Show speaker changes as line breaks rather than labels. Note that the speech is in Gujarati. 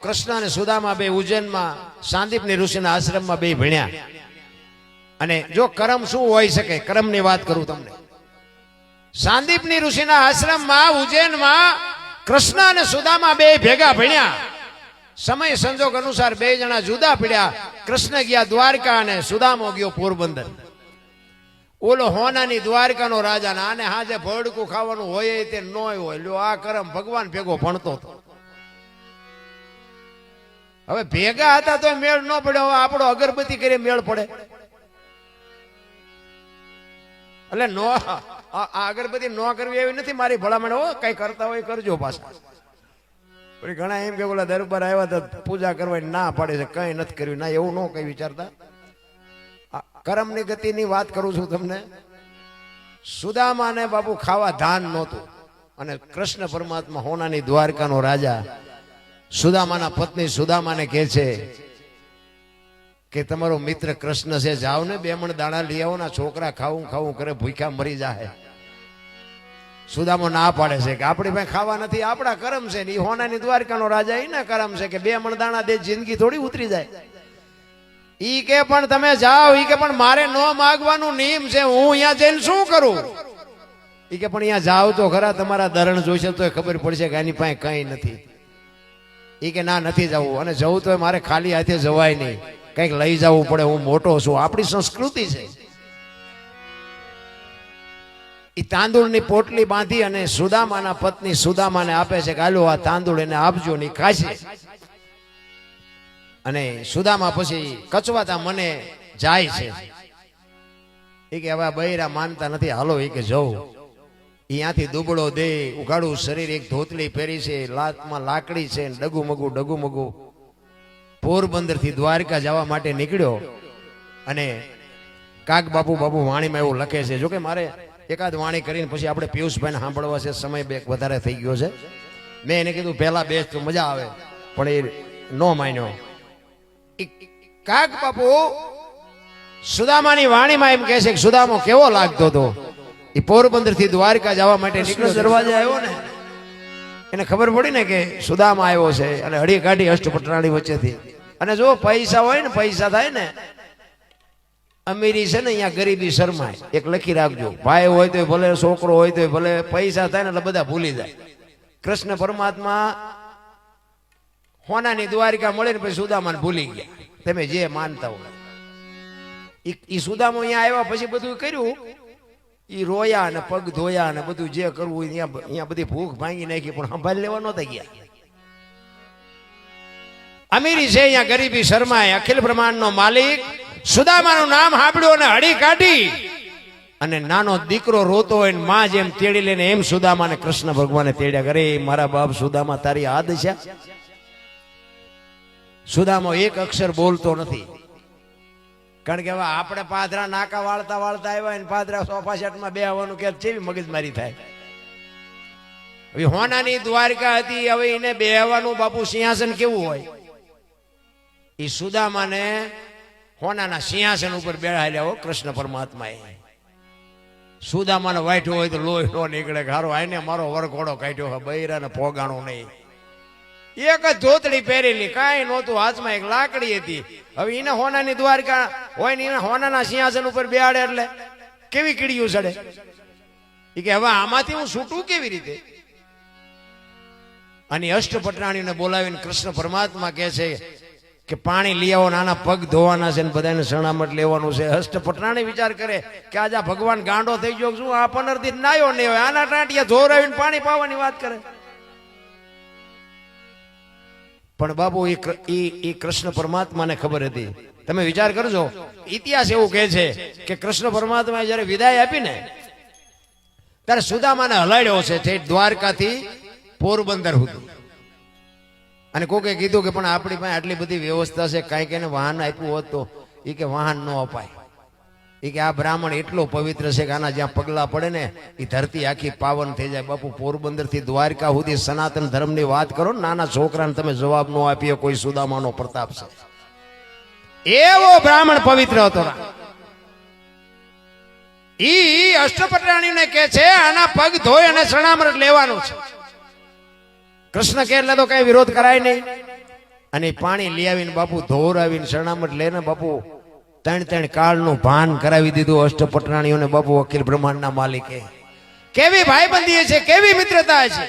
કૃષ્ણ અને સુદામા બે ઉજ્જૈનમાં સાંદીપની ઋષિના આશ્રમમાં બે ભણ્યા. અને જો કર્મ શું હોઈ શકે, કર્મની વાત કરું તમને. સાંદીપની ઋષિના આશ્રમમાં ઉજ્જૈનમાં કૃષ્ણ અને સુદામા બે ભેગા ભણ્યા. સમય સંજોગ અનુસાર બે જણા જુદા પડ્યા. કૃષ્ણ ગયા દ્વારકા અને સુદામો ગયો પોરબંદર. ઓલો હોનાની દ્વારકાનો રાજા ને આને હાજે ભડકું ખાવાનું હોય તે ન હોય. લ્યો આ કર્મ ભગવાન ભેગો ભણતો હતો. હવે ભેગા હતા તો મેળ ન પડ્યો. હવે આપણો અગરબત્તી કરી મેળ પડે એટલે નો આ અગરબત્તી ન કરવી એવી નથી મારી ભલામણ. હો કઈ કરતા હોય કરજો પાછા. ઘણા એમ કે બોલા દરબાર આવ્યા તો પૂજા કરવાની ના પાડે છે, કઈ નથી કર્યું. ના એવું ન કઈ વિચારતા. કર્મની ગતિની વાત કરું છું તમને. સુદામાને બાપુ ખાવા ધાન નહોતું અને કૃષ્ણ પરમાત્મા હોનાની દ્વારકાનો રાજા સુદામાના પત્ની સુદામાને કહે છે કે તમારો મિત્ર કૃષ્ણ છે, જાઓ ને 2 મણ દાણા લઈ આવો. ના છોકરા ખાવું ખાવું કરે, ભૂખ્યા મરી જાય. સુદામો ના પાડે છે કે આપણી પાસે ખાવા નથી, આપણા કર્મ છે. ને હોનાની દ્વારકાનો રાજા એના કર્મ છે કે 2 મણ દાણા દે, જિંદગી થોડી ઉતરી જાય. ઈ કે પણ તમે જાઓ. ઈ કે પણ મારે નો માગવાનું નિયમ છે, હું અહીંયા જઈને શું કરું? ઈ કે પણ અહીંયા જાઓ તો ખરા, તમારા ધરણ જોઈશે તો ખબર પડશે કે આની પાસે કઈ નથી. ઈ કે ના નથી જવું, અને જવું તો મારે ખાલી હાથે જવાય નહીં, કઈક લઈ જવું પડે, હું મોટો છું, આપણી સંસ્કૃતિ છે. ઈ તાંદુળની પોટલી બાંધી અને સુદામાના પત્ની સુદામાને આપે છે કે હાલો આ તાંદુળ એને આપજો ને ખાશે. અને સુદામા પછી કચવાતા મને જાય છે. એ કે હવે બૈરા માનતા નથી, હાલો એ કે જવું. અહીંયાથી દુબળો દે, ઉઘાડું શરીર, એક ધોતલી પહેરી છે, લાતમાં લાકડી છે, ડગુમગુ પોરબંદર થી દ્વારકા જવા માટે નીકળ્યો. અને કાગ બાપુ વાણીમાં એવું લખે છે. જોકે મારે એકાદ વાણી કરીને પછી આપણે પિયુષભાઈને સાંભળવા છે, સમય બે વધારે થઈ ગયો છે. મેં એને કીધું પહેલા બેસ તો મજા આવે, પણ એ ન માન્યો. કાગ બાપુ સુદામાની વાણીમાં એમ કહે છે કે સુદામો કેવો લાગતો હતો. એ પોરબંદર થી દ્વારકા જવા માટે નીકળ્યો. દરવાજે આવ્યો ને એને ખબર પડી ને કે સુદામા આવ્યો છે. અને હળી કાઢી અષ્ટપટરાણી વચ્ચેથી. અને જો પૈસા હોય ને, પૈસા થાય ને, અમીરી છે ને અહીંયા ગરીબી શરમાય. એક લખી રાખજો, ભાઈ હોય તો ભલે, છોકરો હોય તો ભલે, પૈસા થાય ને એટલે બધા ભૂલી જાય. કૃષ્ણ પરમાત્મા હોનાની દ્વારિકા મળે ને પછી સુદામાને ભૂલી ગયા. તમે જે માનતા હોય ઈ સુદામો અહીંયા આવ્યા પછી બધું કર્યું. ઈ રોયા અને પગ ધોયા અને બધું જે કરવું અહીંયા બધી ભૂખ ભાંગી નાખી, પણ સંભાળી લેવા નહોતા ગયા. અમીરી છે અહીંયા ગરીબી શરમાય. અખિલ બ્રહ્માંડનો માલિક સુદામાનું નામ સાંભળ્યું અને હળી કાઢી. અને નાનો દીકરો રોતો હોય ને માં જેમ તેડી લઈને એમ સુદામાને કૃષ્ણ ભગવાને તેડ્યા કરે. મારા બાપ સુદામા, તારી આ દશા. સુદામો એક અક્ષર બોલતો નથી, કારણ કે હવે આપણે પાદરા નાકા વાળતા આવ્યા ને પાદરા સોફા સેટમાં બેહવાનું કે કેવી મગજમારી થાય. હવે હોનાની દ્વારકા હતી, હવે એને બેહવાનું બાપુ સિંહાસન કેવું હોય. એ સુદામાને હોનાના સિંહાસન ઉપર બેહાડ્યા હો કૃષ્ણ પરમાત્માએ. સુદામાને વાઠ્યો હોય તો લોહી નો નીકળે. હારો આઈને મારો વરઘોડો કાઢ્યો, બૈરાને પોગાણો નહીં. એક જ ધોતડી પહેરેલી, કાંઈ નહોતું, હાથમાં એક લાકડી હતી. હવે એને હોનાની દ્વારકા હોય ને એને હોનાના સિંહાસન ઉપર બેહાડે એટલે કેવી કીડીયું ચડે. એ કે હવે આમાંથી હું છૂટું કેવી રીતે? અને અષ્ટપટરાણીને બોલાવીને કૃષ્ણ પરમાત્મા કહે છે કે પાણી લઈ આવો, નાના પગ ધોવાના છે ને બધાને શરણામત લેવાનું છે. અષ્ટપટરાણી વિચાર કરે કે આજે ભગવાન ગાંડો થઈ ગયો શું? આ 15 દિન નાયો નહીં હોય, આના ટાંટિયા ધોરાવીને પાણી પાવાની વાત કરે. પણ બાબુ એ કૃષ્ણ પરમાત્માને ખબર હતી. તમે વિચાર કરજો, ઇતિહાસ એવું કહે છે કે કૃષ્ણ પરમાત્માએ જયારે વિદાય આપી ને ત્યારે સુદામાને હલાડ્યો છે તે દ્વારકાથી પોરબંદર સુધી. અને કોકે કીધું કે પણ આપણી પાસે આટલી બધી વ્યવસ્થા છે, કાંઈક એને વાહન આપ્યું હોત તો. એ કે વાહન ન અપાય. એ કે આ બ્રાહ્મણ એટલો પવિત્ર છે કે આના જ્યાં પગલા પડે ને એ ધરતી આખી પાવન થઈ જાય. બાપુ પોરબંદર થી દ્વારકા સુધી સનાતન ધર્મની વાત કરો ને, નાના છોકરાને તમે જવાબ ન આપીએ. કોઈ સુદામાનો પ્રતાપ છે, એવો બ્રાહ્મણ પવિત્ર હતો. ઈ અષ્ટપટરાણીને કે છે આના પગ ધોઈ અને શરણામત લેવાનું છે. કૃષ્ણ કે એટલે તો કઈ વિરોધ કરાય નહીં. અને ઈ પાણી લઈ આવીને બાપુ ધોરાવીને શરણામત લઈને બાપુ ત્રણ કાળનું ભાન કરાવી દીધું અષ્ટપટરાણીઓને બાપુ અખિલ બ્રહ્માંડના માલિકે. કેવી ભાઈબંધી છે, કેવી મિત્રતા છે.